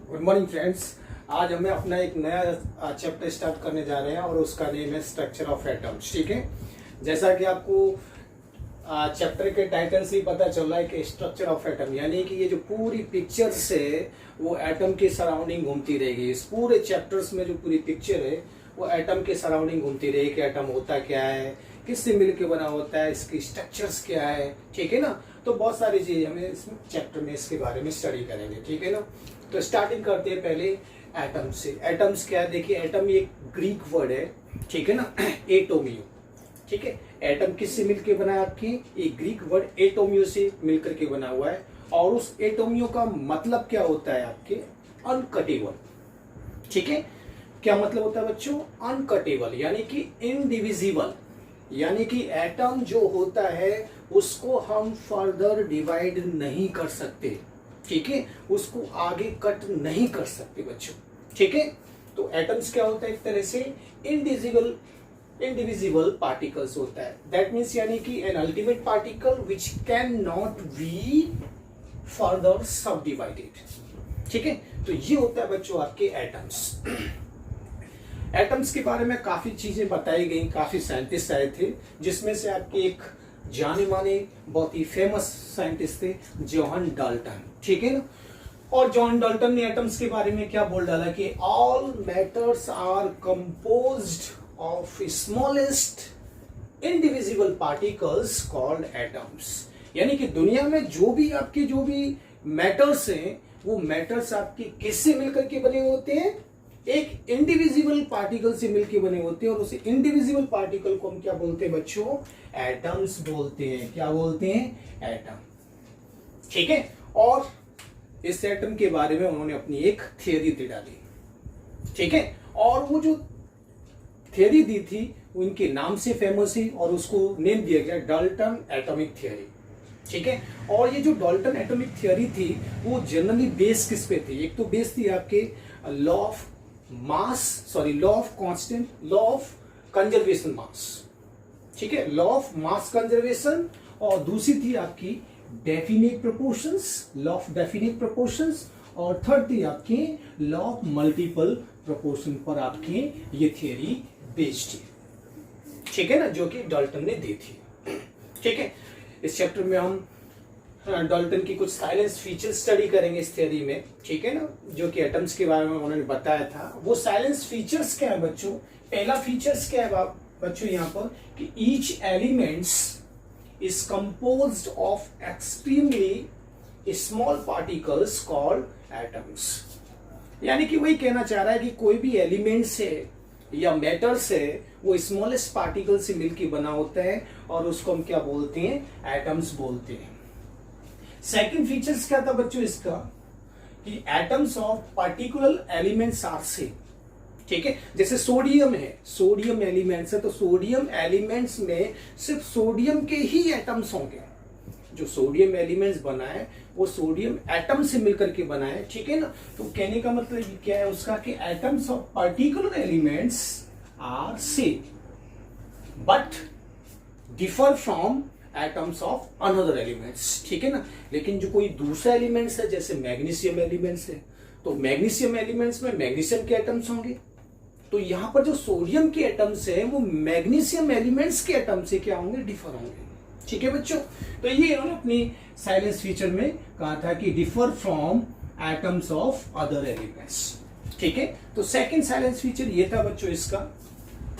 Good morning friends. आज हमें अपना एक नया चैप्टर स्टार्ट करने जा रहे हैं और उसका नेम है स्ट्रक्चर ऑफ एटम्स। ठीक है, जैसा कि आपको चैप्टर के टाइटल से ही पता चल रहा है कि स्ट्रक्चर ऑफ एटम, यानी कि ये जो पूरी पिक्चर से वो एटम के सराउंडिंग घूमती रहेगी। इस पूरे चैप्टर्स में जो पूरी पिक्चर है वो एटम के सराउंडिंग घूमती रहेगी कि एटम होता क्या है, किससे मिलकर बना होता है, इसकी स्ट्रक्चर्स क्या है। ठीक है ना, तो बहुत सारी चीजें हमें इस चैप्टर में इसके बारे में स्टडी करेंगे। ठीक है ना, तो स्टार्टिंग करते हैं पहले एटम से। एटम्स क्या है, देखिए एटम एक ग्रीक वर्ड है। ठीक है ना, एटोमियो। ठीक है, एटम किससे मिलकर बना है, आपकी एक ग्रीक वर्ड एटोमियो से मिलकर के बना हुआ है। और उस एटोमियो का मतलब क्या होता है, आपके अनकटेबल। ठीक है, क्या मतलब होता है बच्चों, अनकटेबल यानी कि इनडिविजिबल, यानी कि एटम जो होता है उसको हम फर्दर डिवाइड नहीं कर सकते। ठीक है, उसको आगे कट नहीं कर सकते बच्चों। ठीक है, तो एटम्स क्या होता है, एक तरह से इंडिविजिबल पार्टिकल्स होता है। दैट मीन्स यानी कि an ultimate particle which can not be further सब डिवाइडेड। ठीक है, तो ये होता है बच्चों आपके एटम्स। एटम्स के बारे में काफी चीजें बताई गई, काफी साइंटिस्ट आए थे, जिसमें से आपके एक जाने माने बहुत ही फेमस साइंटिस्ट थे जॉन डाल्टन। ठीक है ना, और जॉन डाल्टन ने एटम्स के बारे में क्या बोल डाला कि all matters are composed of smallest indivisible particles called atoms. यानी कि दुनिया में जो भी मैटर्स हैं वो मैटर्स आपके किससे मिलकर के बने होते हैं, एक इंडिविजिबल पार्टिकल से मिलकर बने होते हैं। और उसे इंडिविजिबल पार्टिकल को हम क्या बोलते हैं बच्चों, एटम्स बोलते हैं। क्या बोलते हैं, एटम। ठीक है, और इस एटम के बारे में उन्होंने अपनी एक थियरी दे डाली। ठीक है, और वो जो थियरी दी थी वो इनके नाम से फेमस है और उसको नेम दिया गया डाल्टन एटॉमिक थियरी। ठीक है, और ये जो डाल्टन एटॉमिक थियरी थी वो जनरली बेस किस पे थी, एक तो बेस थी आपके लॉ ऑफ कंजर्वेशन मास। ठीक है, लॉ ऑफ मास कंजर्वेशन, और दूसरी थी आपकी definite proportions, law of definite proportions, और थर्ड थी आपकी लॉ ऑफ मल्टीपल प्रोपोर्शन पर आपकी ये थियरी बेस्ड थी। ठीक है ना, जो कि डाल्टन ने दी थी। ठीक है, इस चैप्टर में हम डाल्टन की कुछ साइलेंस फीचर्स स्टडी करेंगे इस थियरी में। ठीक है ना, जो कि एटम्स के बारे में उन्होंने बताया था। वो साइलेंस फीचर्स क्या है बच्चों, पहला फीचर्स क्या है बच्चों यहाँ पर कि each elements is composed of extremely small particles called atoms. यानी कि वही कहना चाह रहा है कि कोई भी एलिमेंट्स है या मैटर्स है वो स्मॉलेस्ट पार्टिकल से मिलकर बना होता है और उसको हम क्या बोलते हैं, एटम्स बोलते हैं। सेकंड फीचर्स क्या था बच्चों इसका कि atoms of particular elements are same. ठीक है, जैसे सोडियम है, सोडियम एलिमेंट्स है, तो सोडियम एलिमेंट्स में सिर्फ सोडियम के ही एटम्स होंगे। जो सोडियम एलिमेंट्स बना है वो सोडियम एटम से मिलकर के बना है। ठीक है ना, तो कहने का मतलब क्या है उसका कि atoms of particular elements are same but differ from atoms of another elements. ठीक है ना, लेकिन जो कोई दूसरा एलिमेंट्स है जैसे मैग्नीशियम एलिमेंट्स है, तो मैग्नीशियम एलिमेंट्स में मैग्नीशियम के एटम्स होंगे। तो यहां पर जो सोडियम के एटम्स है वो मैग्नीशियम एलिमेंट्स के एटम से क्या होंगे, डिफर होंगे। ठीक है बच्चों, तो ये इन्होंने अपनी साइलेंस फीचर में कहा था कि differ from atoms of other elements. ठीक है, तो सेकंड साइलेंस फीचर ये था बच्चों इसका।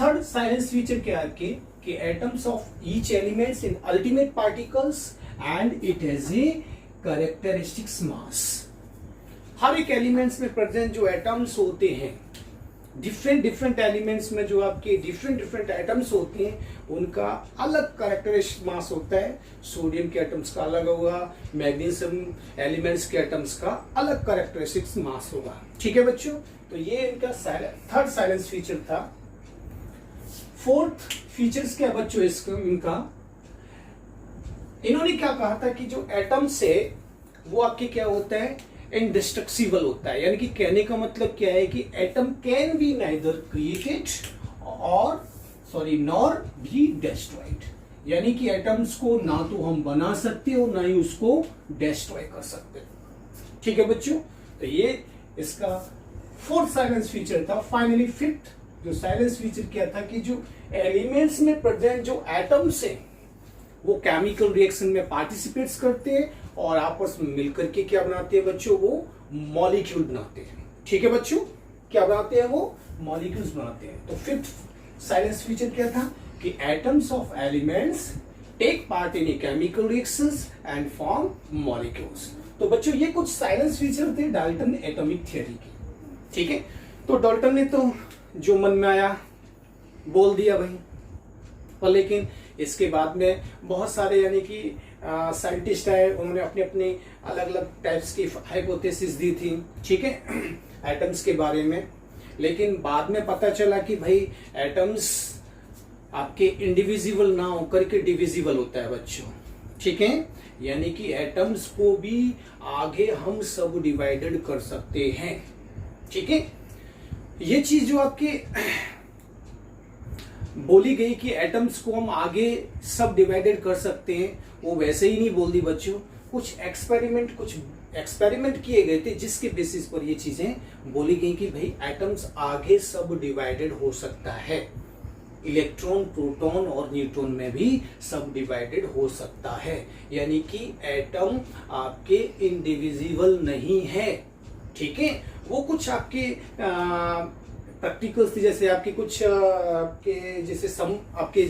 थर्ड साइलेंस फीचर क्या है कि atoms of each elements in ultimate particles and it has a characteristics mass. हर एक एलिमेंट्स में प्रेजेंट जो एटम्स होते हैं, डिफरेंट एलिमेंट्स में जो आपके डिफरेंट एटम्स होते हैं उनका अलग कैरेक्टरिस्टिक मास होता है। सोडियम के एटम्स का अलग होगा, मैग्नीशियम एलिमेंट्स के एटम्स का अलग कैरेक्टरिस्टिक्स मास होगा। ठीक है बच्चों, तो ये इनका थर्ड साइलेंस फीचर था। फोर्थ फीचर्स क्या बच्चों इनका, इन्होंने क्या कहा था कि जो एटम्स है वो आपके क्या होता है, इंडिस्ट्रक्टिबल होता है। यानी कि कहने का मतलब क्या है कि atom can be neither created nor be destroyed. यानी कि एटम्स को ना तो हम बना सकते और ना ही उसको डिस्ट्रॉय कर सकते। ठीक है बच्चों, तो ये इसका फोर्थ साइलेंस फीचर था। फाइनली फिफ्थ जो साइलेंस फीचर क्या था कि जो एलिमेंट्स में प्रेजेंट जो एटम्स हैं वो केमिकल रिएक्शन में पार्टिसिपेट्स करते हैं और आपस में मिलकर के क्या बनाते हैं बच्चों, वो मॉलिक्यूल बनाते हैं। ठीक है बच्चों, क्या बनाते हैं, वो मॉलिक्यूल्स बनाते हैं। तो फिफ्थ साइलेंस फीचर क्या था कि atoms of elements take part in chemical reactions and form molecules. तो बच्चों ये कुछ साइलेंस फीचर थे डाल्टन एटॉमिक थ्योरी के। ठीक है, तो डाल्टन ने तो जो मन में आया बोल दिया भाई, और लेकिन इसके बाद में बहुत सारे यानी कि साइंटिस्ट आए, उन्होंने अपने अपने अलग अलग टाइप्स की हाइपोथेसिस दी थी। ठीक है, एटम्स के बारे में। लेकिन बाद में पता चला कि भाई एटम्स आपके इंडिविजिबल ना होकर के डिविजिबल होता है बच्चों। ठीक है, यानी कि एटम्स को भी आगे हम सब डिवाइडेड कर सकते हैं। ठीक है, ये चीज जो आपके बोली गई कि एटम्स को हम आगे सब डिवाइडेड कर सकते हैं, वो वैसे ही नहीं बोल दी बच्चों। कुछ एक्सपेरिमेंट किए गए थे जिसके बेसिस पर ये चीजें बोली गई कि भाई एटम्स आगे सब डिवाइडेड हो सकता है। इलेक्ट्रॉन, प्रोटॉन और न्यूट्रॉन में भी सब डिवाइडेड हो सकता है, यानी कि एटम आपके इंडिविजिबल नहीं है। ठीक है, वो कुछ आपके प्रैक्टिकल्स थी, जैसे आपके कुछ आपके जैसे सम आपके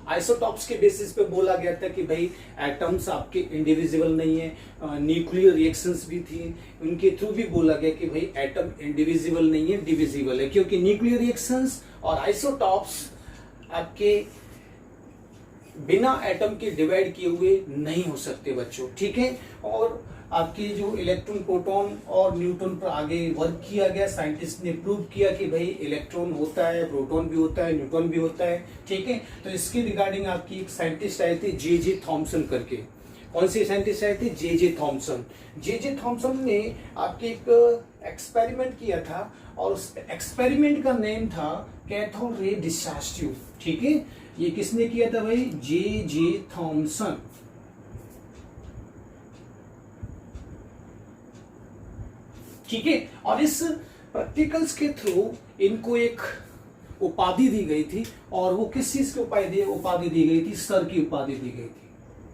आइसोटॉप्स के बेसिस पे बोला गया था कि भाई एटम्स आपके इंडिविजिबल नहीं है। न्यूक्लियर रिएक्शंस भी थी, उनके थ्रू भी बोला गया कि भाई एटम इंडिविजिबल नहीं है, डिविजिबल है, क्योंकि न्यूक्लियर रिएक्शंस और आइसोटॉप्स आपके बिना एटम के डिवाइड किए हुए नहीं हो सकते बच्चों। ठीक है, और आपके जो इलेक्ट्रॉन, प्रोटॉन और न्यूट्रॉन पर आगे वर्क किया गया, साइंटिस्ट ने प्रूव किया कि भाई इलेक्ट्रॉन होता है, प्रोटॉन भी होता है, न्यूट्रॉन भी होता है। ठीक है, तो इसके रिगार्डिंग आपकी एक साइंटिस्ट आए थे जे थॉमसन करके। कौन से साइंटिस्ट आए थे? J Thomson. जे थॉमसन ने आपके एक एक्सपेरिमेंट किया था और उस एक्सपेरिमेंट का नेम था कैथोड रे डिस्चार्ज ट्यूब। ठीक है, ये किसने किया था भाई? J Thomson. ठीक है, और इस प्रैक्टिकल्स के थ्रू इनको एक उपाधि दी गई थी, और वो किस चीज की उपाधि दी गई थी? सर की उपाधि दी गई थी,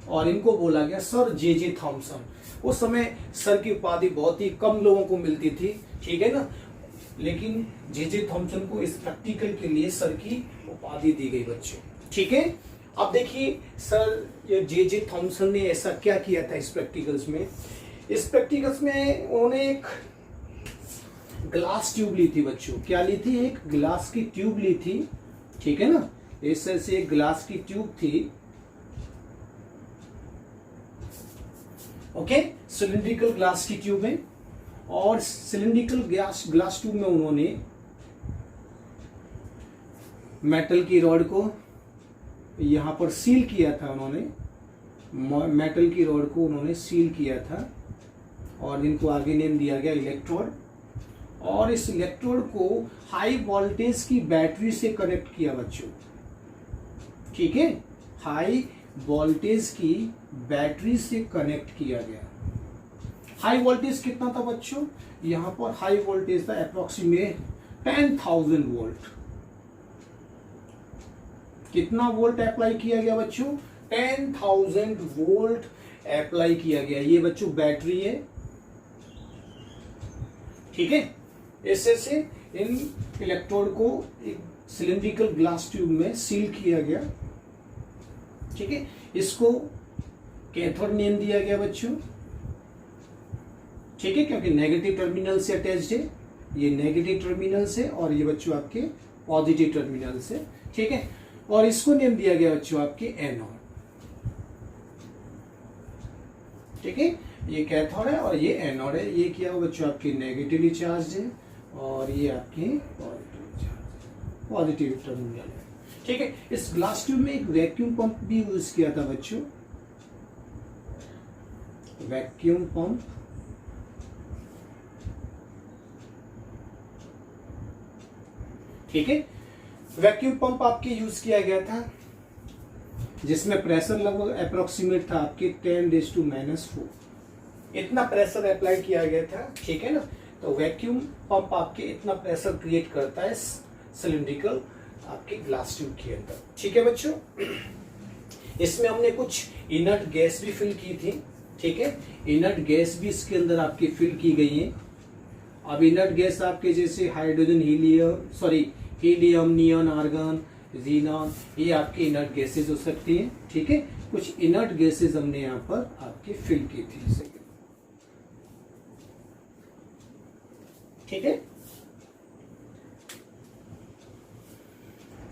और इनको बोला गया सर जे थॉमसन। उस समय सर की उपाधि बहुत ही कम लोगों को मिलती थी। ठीक है ना, लेकिन जे थॉमसन को इस प्रैक्टिकल के लिए सर की उपाधि दी गई बच्चों। ठीक है, अब देखिए सर जे थॉमसन ने ऐसा क्या किया था इस प्रैक्टिकल्स में। इस प्रैक्टिकल्स में उन्होंने एक ग्लास ट्यूब ली थी बच्चों। क्या ली थी? एक ग्लास की ट्यूब ली थी। ठीक है ना, इस तरह से एक ग्लास की ट्यूब थी। ओके, सिलिंड्रिकल ग्लास की ट्यूब है, और सिलिंड्रिकल ग्लास ट्यूब में उन्होंने मेटल की रॉड को यहां पर सील किया था। उन्होंने मेटल की रॉड को उन्होंने सील किया था, और इनको आगे नेम दिया गया इलेक्ट्रोड। और इस इलेक्ट्रोड को हाई वोल्टेज की बैटरी से कनेक्ट किया बच्चों। ठीक है, हाई वोल्टेज की बैटरी से कनेक्ट किया गया। हाई वोल्टेज कितना था बच्चों? यहां पर हाई वोल्टेज था अप्रोक्सीमेट 10,000 वोल्ट। कितना वोल्ट अप्लाई किया गया बच्चों? 10,000 वोल्ट अप्लाई किया गया। ये बच्चों बैटरी है। ठीक है, ऐसे से इन इलेक्ट्रोड को एक सिलिंड्रिकल ग्लास ट्यूब में सील किया गया। ठीक है, इसको कैथोड नेम दिया गया बच्चों। ठीक है, क्योंकि नेगेटिव टर्मिनल से अटैच्ड है। ये नेगेटिव टर्मिनल से, और ये बच्चों आपके पॉजिटिव टर्मिनल से। ठीक है, और इसको नेम दिया गया बच्चों आपके एनोड। ठीक है, ये कैथोड है और ये एनोड है। ये क्या हो बच्चों? आपके नेगेटिवली चार्ज है, और ये आपके पॉजिटिव टर्मिनल है। ठीक है, इस ग्लास ट्यूब में एक वैक्यूम पंप भी यूज किया था बच्चों। Vacuum pump. ठीक है, वैक्यूम पंप आपके यूज किया गया था, जिसमें प्रेशर लगभग अप्रोक्सीमेट था आपके 10⁻⁴। इतना प्रेशर अप्लाई किया गया था, ठीक है ना। तो वैक्यूम पंप आपके इतना प्रेशर क्रिएट करता है सिलिंड्रिकल आपके ग्लास ट्यूब के अंदर, ठीक है बच्चों। इसमें हमने कुछ इनर्ट गैस भी फिल की थी, ठीक है। इनर्ट गैस भी इसके अंदर आपकी फिल की गई है। अब इनर्ट गैस आपके जैसे hydrogen, helium, neon, argon, xenon, ये आपके इनर्ट गैसेज हो सकती हैं, ठीक है। कुछ इनर्ट गैसेज हमने यहाँ पर आपके फिल की थी, ठीक है।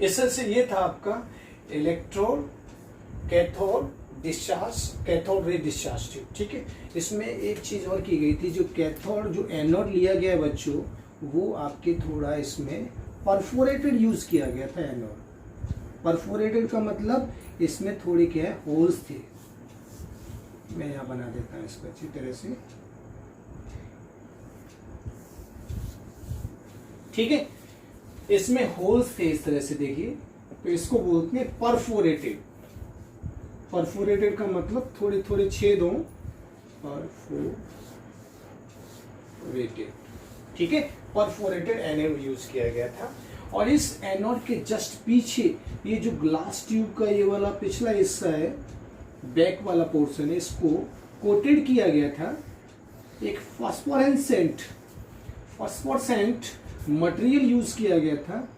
इससे से ये था आपका electrode cathode discharge, cathode ray discharge tube, ठीक है। इसमें एक चीज और की गई थी, जो कैथोड जो एनोड लिया गया है बच्चों, वो आपके थोड़ा इसमें परफोरेटेड यूज किया गया था। एनोड परफोरेटेड का मतलब इसमें थोड़ी क्या है, होल्स थे। मैं यहाँ बना देता हूँ इसको अच्छी तरह से, ठीक है। इसमें होल्स थे इस तरह से, देखिए। तो इसको बोलते हैं परफोरेटेड। परफोरेटेड का मतलब थोड़े थोड़े छेद हों, परफोरेटेड, ठीक है। परफोरेटेड एनोड यूज किया गया था। और इस एनोड के जस्ट पीछे ये जो ग्लास ट्यूब का ये वाला पिछला हिस्सा है, बैक वाला पोर्शन है, इसको कोटेड किया गया था एक फॉस्फोरेसेंट मटेरियल यूज किया गया था,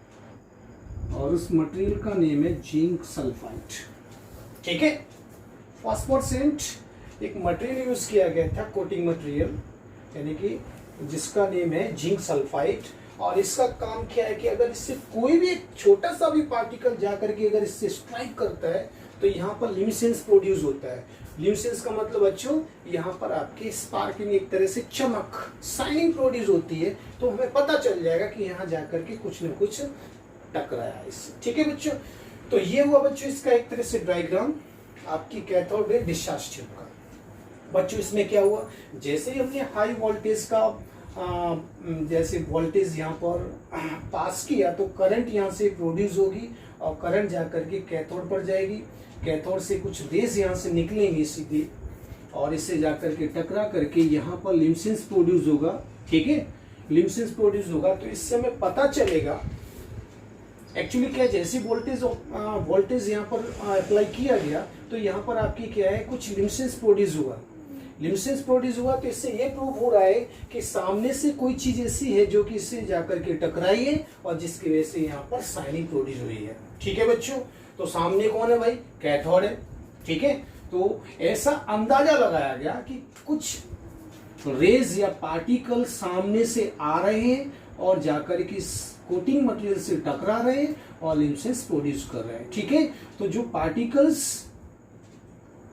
और उस मटेरियल का नेम है जिंक सल्फाइड, ठीक है। फॉस्फोरेसेंट एक मटेरियल यूज किया गया था, कोटिंग मटेरियल, यानी कि जिसका नेम है जिंक सल्फाइड। और इसका काम क्या है कि अगर इससे कोई भी एक छोटा सा भी पार्टिकल जाकर के अगर इससे स्ट्राइक करता है तो यहाँ पर ल्यूमिनेसेंस प्रोड्यूस होता है। ल्यूमिनेसेंस का मतलब बच्चों, यहाँ पर आपकी स्पार्किंग, एक तरह से चमक, शाइनिंग प्रोड्यूस होती है। तो हमें पता चल जाएगा कि यहाँ जाकर के कुछ न कुछ टकराया है इससे, ठीक है बच्चों। तो ये हुआ बच्चों इसका एक तरह से डायग्राम आपकी कैथोड रे डिस्चार्ज ट्यूब का। बच्चों इसमें क्या हुआ, जैसे ही हमने हाई वोल्टेज का जैसे वोल्टेज यहाँ पर पास किया, तो करंट यहाँ से प्रोड्यूस होगी, और करंट जाकर के कैथोड पर जाएगी। कैथोड से कुछ रेज यहाँ से निकलेंगी सीधे, और इससे जाकर के टकरा करके यहाँ पर ल्यूमिनेसेंस प्रोड्यूस होगा, ठीक है। ल्यूमिनेसेंस प्रोड्यूस होगा तो इससे हमें पता चलेगा एक्चुअली क्या, जैसे वोल्टेज यहाँ पर अप्लाई किया गया तो यहाँ पर आपकी क्या है, कुछ ल्यूमिनेसेंस प्रोड्यूस हुआ। ल्यूमिनेसेंस प्रोड्यूस हुआ तो इससे ये प्रूव हो रहा है कि सामने से कोई चीज ऐसी है जो कि इससे जाकर के टकराई है, और जिसकी वजह से यहाँ पर शाइनिंग प्रोड्यूस हुई है, ठीक है बच्चों। तो सामने कौन है भाई, कैथोड है, ठीक है। तो ऐसा अंदाजा लगाया गया कि कुछ रेज या पार्टिकल सामने से आ रहे हैं और जाकर के कोटिंग मटेरियल से टकरा रहे हैं और ल्यूमिनेसेंस प्रोड्यूस कर रहे हैं, ठीक है। तो जो पार्टिकल्स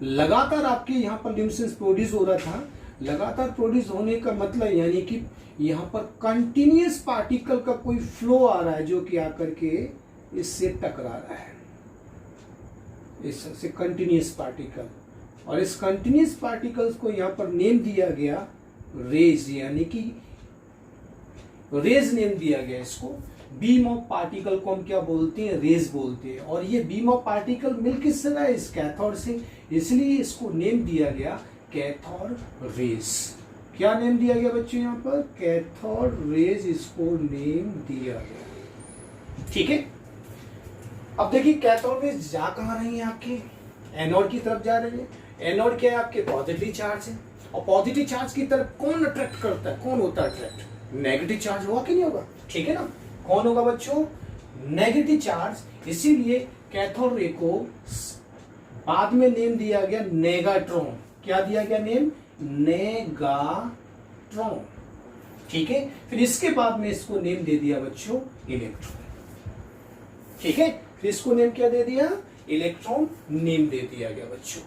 लगातार आपके यहाँ पर ल्यूमिनेसेंस प्रोड्यूस हो रहा था, लगातार प्रोड्यूस होने का मतलब यानी कि यहाँ पर कंटिन्यूअस पार्टिकल का कोई फ्लो आ रहा है जो कि आकर के इससे टकरा रहा है, इससे कंटिन्यूअस पार्टिकल। और इस कंटिन्यूअस पार्टिकल्स को यहाँ पर नेम दिया गया रेज, यानी कि रेज नेम दिया गया इसको। बीम ऑफ पार्टिकल को हम क्या बोलते हैं, रेज बोलते हैं। और ये बीम ऑफ पार्टिकल मिल किससे रहा है, इस कैथोड से, इसलिए इसको नेम दिया गया कैथोड रेज। क्या नेम दिया गया बच्चों यहाँ पर, कैथोड रेज इसको नेम दिया गया, ठीक है। अब देखिए कैथोड रेज जा कहाँ रही है, आपके एनोड की तरफ जा रही है। एनोड क्या है, आपके पॉजिटिव चार्ज है, और पॉजिटिव चार्ज की तरफ कौन अट्रैक्ट करता है, कौन होता है अट्रैक्ट, नेगेटिव चार्ज होगा कि नहीं होगा, ठीक है ना। कौन होगा बच्चों, नेगेटिव चार्ज। इसीलिए कैथोड रे को बाद में नेम दिया गया नेगाट्रॉन। क्या दिया गया नेम, नेगाट्रॉन, ठीक है। फिर इसके बाद में इसको नेम दे दिया बच्चों इलेक्ट्रॉन, ठीक है। फिर इसको नेम क्या दे दिया, इलेक्ट्रॉन नेम दे दिया गया बच्चों,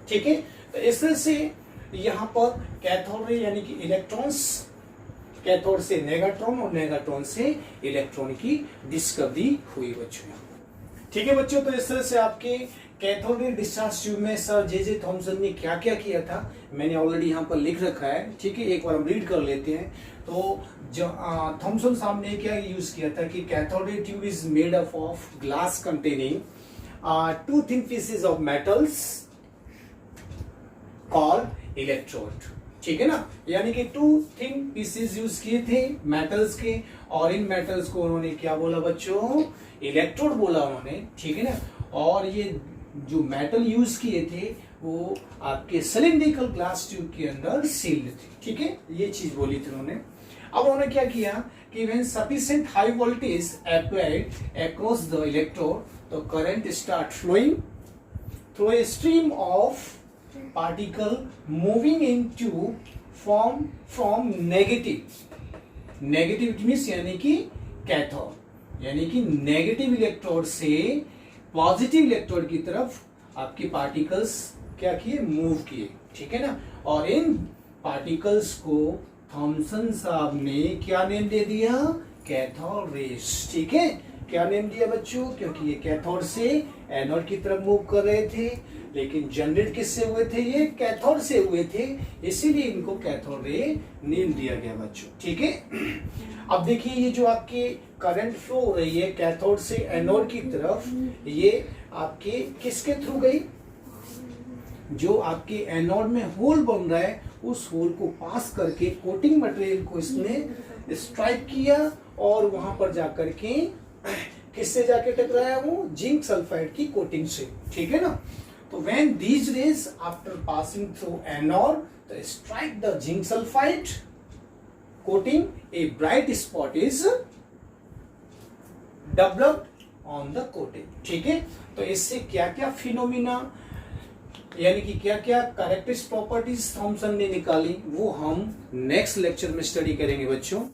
ठीक है। तो इस तरह से यहां पर कैथोड रे यानी कि इलेक्ट्रॉन्स, कैथोड से नेगाट्रॉन और नेगाट्रॉन से इलेक्ट्रॉन की डिस्कवरी हुई बच्चों, ठीक है बच्चों। तो इस तरह से आपके कैथोड रे डिस्चार्ज ट्यूब में सर जे थॉमसन ने क्या क्या किया था मैंने ऑलरेडी यहाँ पर लिख रखा है, ठीक है। एक बार हम रीड कर लेते हैं। तो थॉमसन साहब ने क्या यूज किया था कि cathode ray tube is made up of glass containing two thin pieces of metals called electrode, ठीक है ना। यानी कि 2 थिन पीसेस यूज किए थे मेटल्स के, और इन मेटल्स को उन्होंने क्या बोला बच्चों, इलेक्ट्रोड बोला उन्होंने, ठीक है ना। और ये जो मेटल यूज किए थे वो आपके सिलिंड्रिकल ग्लास ट्यूब के अंदर सील्ड थे, ठीक है, ये चीज बोली थी उन्होंने। अब उन्होंने क्या किया कि when sufficient high voltage applied across the electrode, तो current start flowing through a stream of particle moving in tube from negative it means यानी कि कैथोड, यानी कि नेगेटिव इलेक्ट्रोड से पॉजिटिव इलेक्ट्रोड की तरफ आपके पार्टिकल्स क्या किए, मूव किए, ठीक है ना। और इन पार्टिकल्स को थॉमसन साहब ने क्या नेम दे दिया, कैथोड रेस, ठीक है। क्या नेम दिया बच्चों, क्योंकि ये कैथोड से एनोड की तरफ मूव कर रहे थे, लेकिन जनरेट किससे हुए थे, ये कैथोड से हुए थे, इसीलिए इनको कैथोड रे नेम दिया गया बच्चों, ठीक है। अब देखिए ये जो आपके करंट फ्लो हो रही है कैथोड से एनोड की तरफ, ये आपके किसके थ्रू गई, जो आपके एनोड में होल बन रहा है उस होल को पास करके कोटिंग मटेरियल को इसने स्ट्राइक किया, और वहां पर जाकर के किससे जाके टकराया, वो जिंक सल्फाइड की कोटिंग से, ठीक है ना। तो when these rays after passing through anode तो strike the zinc sulphide coating, a bright spot is developed on the coating, ठीक है। तो इससे क्या क्या फिनोमिना यानी कि क्या क्या कैरेक्टरिस्टिक प्रॉपर्टीज थॉमसन ने निकाली, वो हम नेक्स्ट लेक्चर में स्टडी करेंगे बच्चों।